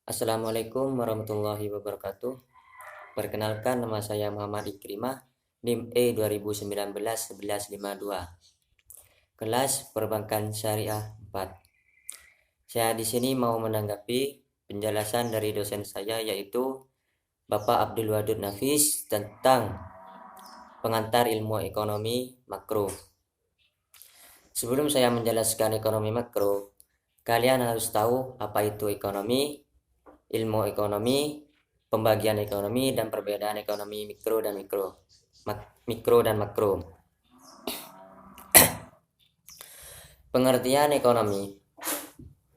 Assalamualaikum warahmatullahi wabarakatuh. Perkenalkan, nama saya Muhammad Ikrimah, NIM E 2019 1152. Kelas Perbankan Syariah 4. Saya di sini mau menanggapi penjelasan dari dosen saya, yaitu Bapak Abdul Wadud Nafis, tentang pengantar ilmu ekonomi makro. Sebelum saya menjelaskan ekonomi makro, kalian harus tahu apa itu ekonomi, ilmu ekonomi, pembagian ekonomi, dan perbedaan ekonomi mikro dan makro. Pengertian ekonomi.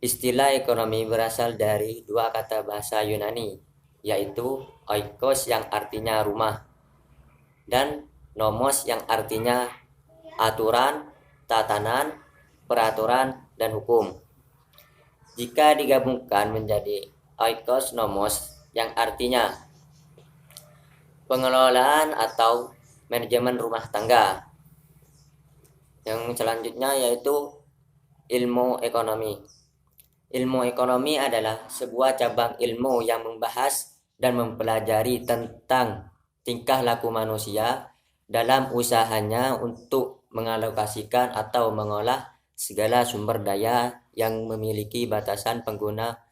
Istilah ekonomi berasal dari dua kata bahasa Yunani, yaitu oikos yang artinya rumah dan nomos yang artinya aturan, tatanan, peraturan, dan hukum. Jika digabungkan menjadi oikos nomos yang artinya pengelolaan atau manajemen rumah tangga. Yang selanjutnya yaitu ilmu ekonomi. Ilmu ekonomi adalah sebuah cabang ilmu yang membahas dan mempelajari tentang tingkah laku manusia dalam usahanya untuk mengalokasikan atau mengolah segala sumber daya yang memiliki batasan pengguna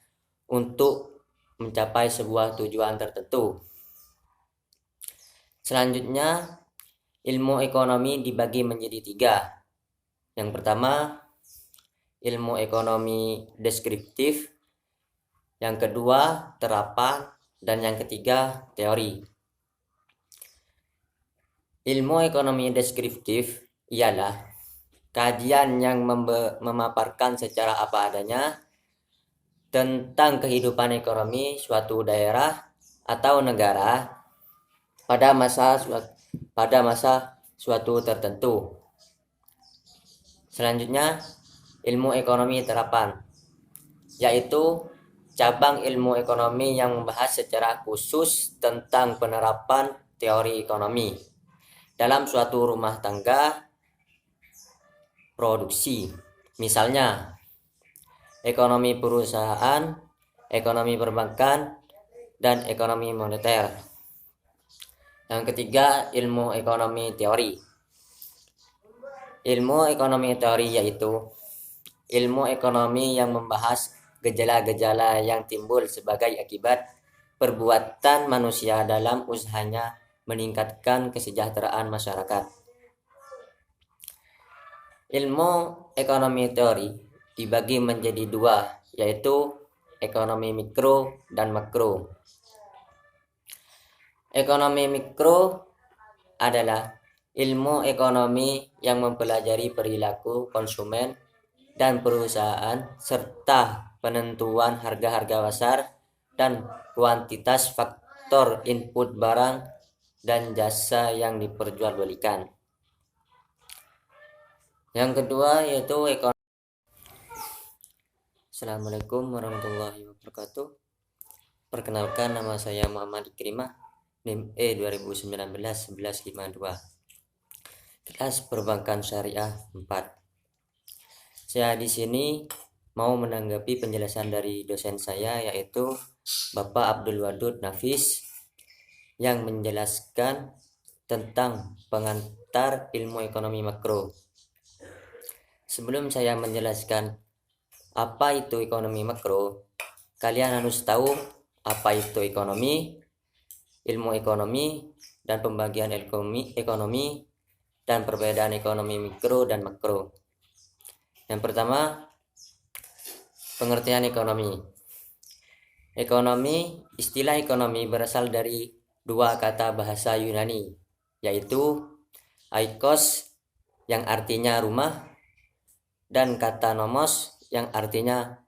untuk mencapai sebuah tujuan tertentu. Selanjutnya, ilmu ekonomi dibagi menjadi 3. Yang pertama, ilmu ekonomi deskriptif. Yang kedua, terapan. Dan yang ketiga, teori. Ilmu ekonomi deskriptif ialah kajian yang memaparkan secara apa adanya tentang kehidupan ekonomi suatu daerah atau negara pada masa suatu tertentu. Selanjutnya, ilmu ekonomi terapan, yaitu cabang ilmu ekonomi yang membahas secara khusus tentang penerapan teori ekonomi dalam suatu rumah tangga produksi. Misalnya, ekonomi perusahaan, ekonomi perbankan, dan ekonomi moneter. Yang ketiga, ilmu ekonomi teori. Ilmu ekonomi teori yaitu ilmu ekonomi yang membahas gejala-gejala yang timbul sebagai akibat perbuatan manusia dalam usahanya meningkatkan kesejahteraan masyarakat. Ilmu ekonomi teori dibagi menjadi 2, yaitu ekonomi mikro dan makro. Ekonomi mikro adalah ilmu ekonomi yang mempelajari perilaku konsumen dan perusahaan serta penentuan harga-harga pasar dan kuantitas faktor input barang dan jasa yang diperjualbelikan. Yang kedua yaitu ekonomi. Assalamualaikum warahmatullahi wabarakatuh. Perkenalkan, nama saya Muhammad Ikrimah, NIM E 2019 1152. Kelas Perbankan Syariah 4. Saya di sini mau menanggapi penjelasan dari dosen saya, yaitu Bapak Abdul Wadud Nafis, yang menjelaskan tentang pengantar ilmu ekonomi makro. Sebelum saya menjelaskan apa itu ekonomi makro, kalian harus tahu apa itu ekonomi, ilmu ekonomi, dan pembagian ekonomi, dan perbedaan ekonomi mikro dan makro. Yang pertama, pengertian ekonomi. Ekonomi, istilah ekonomi berasal dari dua kata bahasa Yunani, yaitu oikos yang artinya rumah dan kata nomos yang artinya